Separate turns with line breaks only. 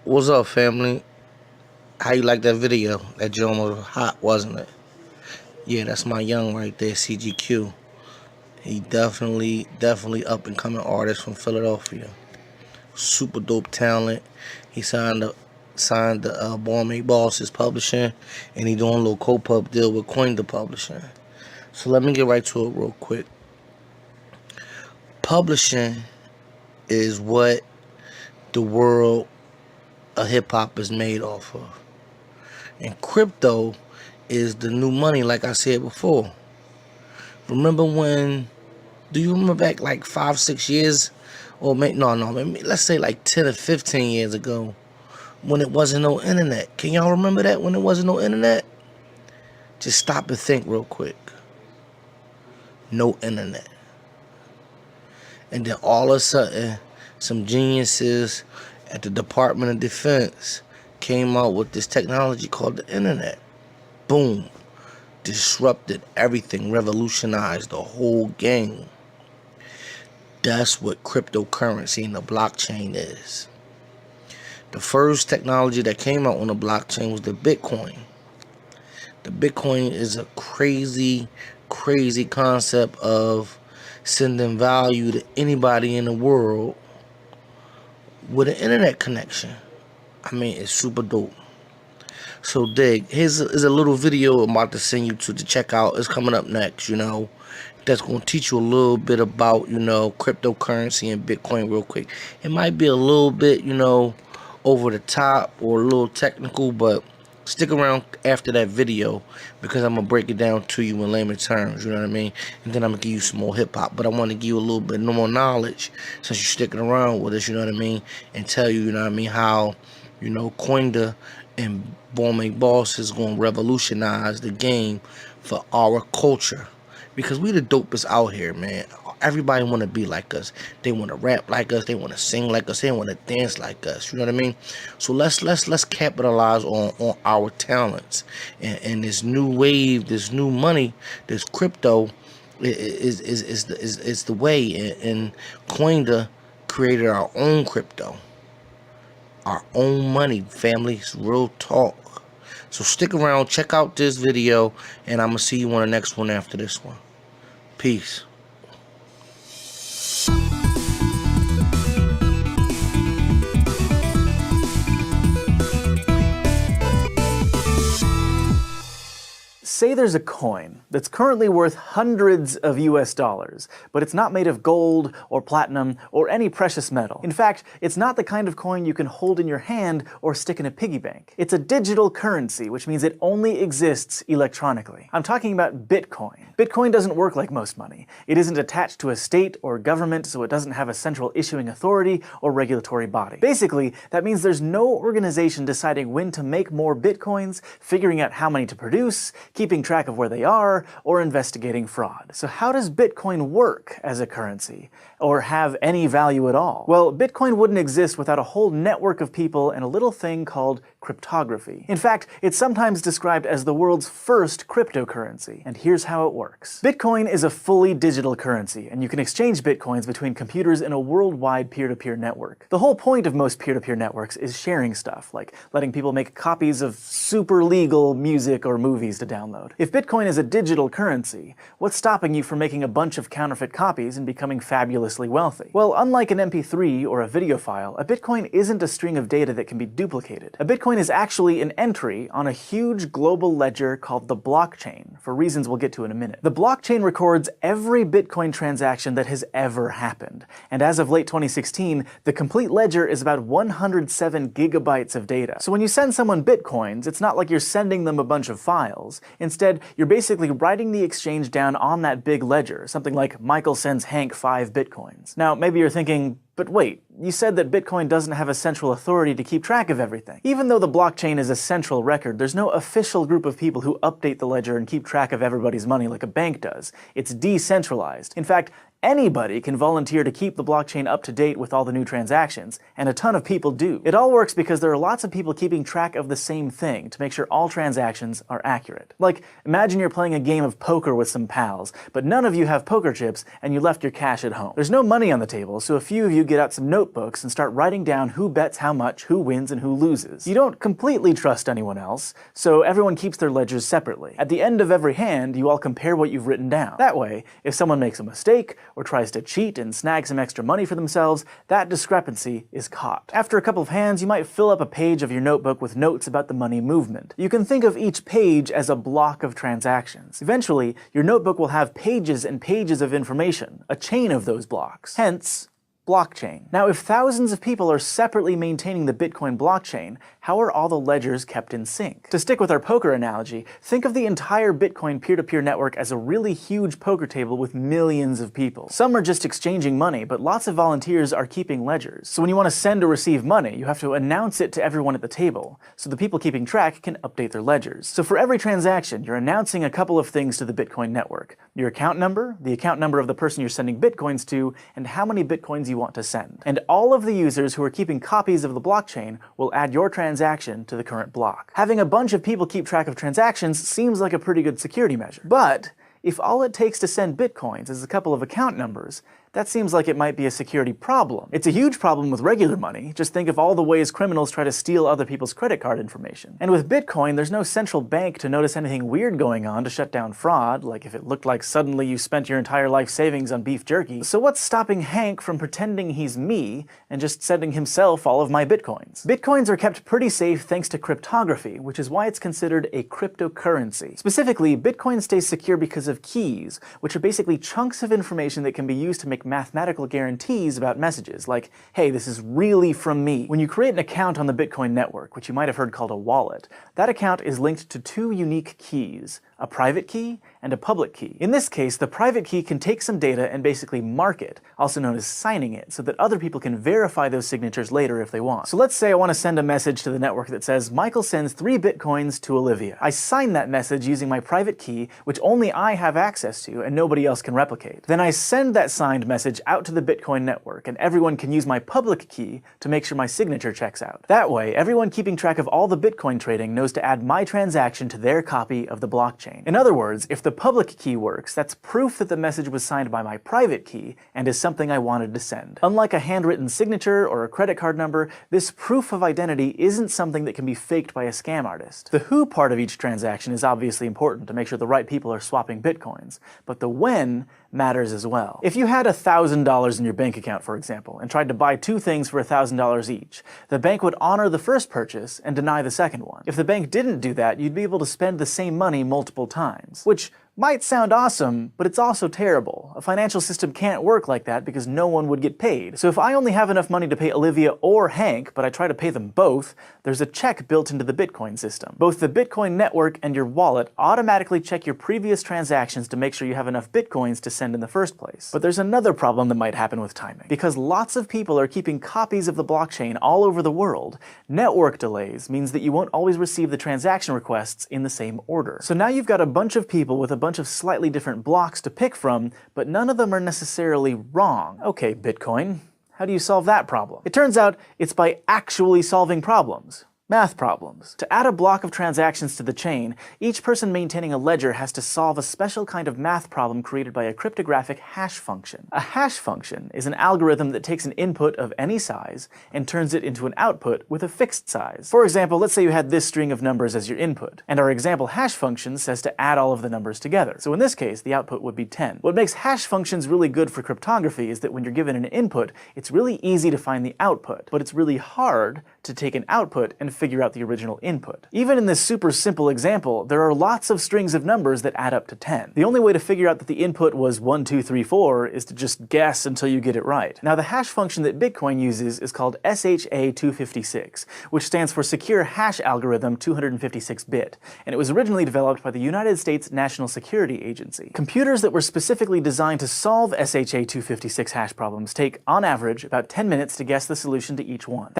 What's up, family? How you like that video? That joint was hot, wasn't it? Yeah, that's my young right there, CGQ. He definitely up and coming artist from Philadelphia. Super dope talent. He signed the BMB Bosses Publishing, and he doing a little co-pub deal with Coin the Publishing. So let me get right to it real quick. Publishing is what the world of hip hop is made off of. And crypto is the new money, like I said before. Remember do you remember back like 5, 6 years? Or maybe let's say like 10 or 15 years ago when it wasn't no internet. Can y'all remember that when it wasn't no internet? Just stop and think real quick. No internet. And then all of a sudden, some geniuses at the Department of Defense came out with this technology called the internet. Boom. Disrupted everything, revolutionized the whole game. That's what cryptocurrency and the blockchain is. The first technology that came out on the blockchain was the Bitcoin. The Bitcoin is a crazy concept of sending value to anybody in the world with an internet connection. I mean, it's super dope. So here's a little video I'm about to send you to check out. It's coming up next, that's going to teach you a little bit about, cryptocurrency and Bitcoin real quick. It might be a little bit, over the top or a little technical, but stick around after that video because I'm going to break it down to you in layman terms, you know what I mean? And then I'm going to give you some more hip-hop, but I want to give you a little bit more knowledge since you're sticking around with us, you know what I mean? And tell you, you know what I mean, how, Coinda and BMB Boss is going to revolutionize the game for our culture. Because we the dopest out here, man. Everybody want to be like us. They want to rap like us. They want to sing like us. They want to dance like us. You know what I mean? So let's capitalize on our talents. And this new wave, this new money, this crypto is the way. And Coinda created our own crypto, our own money, family. It's real talk. So stick around, check out this video, and I'm going to see you on the next one after this one. Peace.
Say there's a coin that's currently worth hundreds of US dollars, but it's not made of gold or platinum or any precious metal. In fact, it's not the kind of coin you can hold in your hand or stick in a piggy bank. It's a digital currency, which means it only exists electronically. I'm talking about Bitcoin. Bitcoin doesn't work like most money. It isn't attached to a state or government, so it doesn't have a central issuing authority or regulatory body. Basically, that means there's no organization deciding when to make more Bitcoins, figuring out how many to produce, keeping track of where they are, or investigating fraud. So how does Bitcoin work as a currency, or have any value at all? Well, Bitcoin wouldn't exist without a whole network of people and a little thing called cryptography. In fact, it's sometimes described as the world's first cryptocurrency, and here's how it works. Bitcoin is a fully digital currency, and you can exchange Bitcoins between computers in a worldwide peer-to-peer network. The whole point of most peer-to-peer networks is sharing stuff, like letting people make copies of super legal music or movies to download. If Bitcoin is a digital currency, what's stopping you from making a bunch of counterfeit copies and becoming fabulously wealthy? Well, unlike an MP3 or a video file, a Bitcoin isn't a string of data that can be duplicated. A Bitcoin is actually an entry on a huge global ledger called the blockchain, for reasons we'll get to in a minute. The blockchain records every Bitcoin transaction that has ever happened, and as of late 2016, the complete ledger is about 107 gigabytes of data. So when you send someone Bitcoins, it's not like you're sending them a bunch of files. Instead, you're basically writing the exchange down on that big ledger, something like Michael sends Hank 5 Bitcoins. Now, maybe you're thinking, but wait, you said that Bitcoin doesn't have a central authority to keep track of everything. Even though the blockchain is a central record, there's no official group of people who update the ledger and keep track of everybody's money like a bank does. It's decentralized. In fact, Anybody can volunteer to keep the blockchain up to date with all the new transactions, and a ton of people do. It all works because there are lots of people keeping track of the same thing to make sure all transactions are accurate. Like, imagine you're playing a game of poker with some pals, but none of you have poker chips and you left your cash at home. There's no money on the table, so a few of you get out some notebooks and start writing down who bets how much, who wins, and who loses. You don't completely trust anyone else, so everyone keeps their ledgers separately. At the end of every hand, you all compare what you've written down. That way, if someone makes a mistake, or tries to cheat and snag some extra money for themselves, that discrepancy is caught. After a couple of hands, you might fill up a page of your notebook with notes about the money movement. You can think of each page as a block of transactions. Eventually, your notebook will have pages and pages of information, a chain of those blocks. Hence, blockchain. Now, if thousands of people are separately maintaining the Bitcoin blockchain, how are all the ledgers kept in sync? To stick with our poker analogy, think of the entire Bitcoin peer-to-peer network as a really huge poker table with millions of people. Some are just exchanging money, but lots of volunteers are keeping ledgers. So when you want to send or receive money, you have to announce it to everyone at the table, so the people keeping track can update their ledgers. So for every transaction, you're announcing a couple of things to the Bitcoin network: your account number, the account number of the person you're sending Bitcoins to, and how many Bitcoins you want to send. And all of the users who are keeping copies of the blockchain will add your transaction to the current block. Having a bunch of people keep track of transactions seems like a pretty good security measure. But if all it takes to send Bitcoins is a couple of account numbers, that seems like it might be a security problem. It's a huge problem with regular money. Just think of all the ways criminals try to steal other people's credit card information. And with Bitcoin, there's no central bank to notice anything weird going on to shut down fraud, like if it looked like suddenly you spent your entire life savings on beef jerky. So what's stopping Hank from pretending he's me and just sending himself all of my Bitcoins? Bitcoins are kept pretty safe thanks to cryptography, which is why it's considered a cryptocurrency. Specifically, Bitcoin stays secure because of keys, which are basically chunks of information that can be used to make mathematical guarantees about messages, like, hey, this is really from me. When you create an account on the Bitcoin network, which you might have heard called a wallet, that account is linked to two unique keys: a private key and a public key. In this case, the private key can take some data and basically mark it, also known as signing it, so that other people can verify those signatures later if they want. So let's say I want to send a message to the network that says, Michael sends 3 Bitcoins to Olivia. I sign that message using my private key, which only I have access to and nobody else can replicate. Then I send that signed message out to the Bitcoin network, and everyone can use my public key to make sure my signature checks out. That way, everyone keeping track of all the Bitcoin trading knows to add my transaction to their copy of the blockchain. In other words, if the public key works, that's proof that the message was signed by my private key and is something I wanted to send. Unlike a handwritten signature or a credit card number, this proof of identity isn't something that can be faked by a scam artist. The who part of each transaction is obviously important to make sure the right people are swapping Bitcoins, but the when matters as well. If you had $1,000 in your bank account, for example, and tried to buy 2 things for $1,000 each, the bank would honor the first purchase and deny the second one. If the bank didn't do that, you'd be able to spend the same money multiple times, which might sound awesome, but it's also terrible. A financial system can't work like that because no one would get paid. So if I only have enough money to pay Olivia or Hank, but I try to pay them both, there's a check built into the Bitcoin system. Both the Bitcoin network and your wallet automatically check your previous transactions to make sure you have enough Bitcoins to send in the first place. But there's another problem that might happen with timing. Because lots of people are keeping copies of the blockchain all over the world, network delays means that you won't always receive the transaction requests in the same order. So now you've got a bunch of people with a bunch of slightly different blocks to pick from, but none of them are necessarily wrong. Okay, Bitcoin, how do you solve that problem? It turns out it's by actually solving problems. Math problems. To add a block of transactions to the chain, each person maintaining a ledger has to solve a special kind of math problem created by a cryptographic hash function. A hash function is an algorithm that takes an input of any size and turns it into an output with a fixed size. For example, let's say you had this string of numbers as your input, and our example hash function says to add all of the numbers together. So in this case, the output would be 10. What makes hash functions really good for cryptography is that when you're given an input, it's really easy to find the output, but it's really hard to take an output and figure out the original input. Even in this super simple example, there are lots of strings of numbers that add up to 10. The only way to figure out that the input was 1, 2, 3, 4 is to just guess until you get it right. Now the hash function that Bitcoin uses is called SHA-256, which stands for Secure Hash Algorithm 256-bit, and it was originally developed by the United States National Security Agency. Computers that were specifically designed to solve SHA-256 hash problems take, on average, about 10 minutes to guess the solution to each one.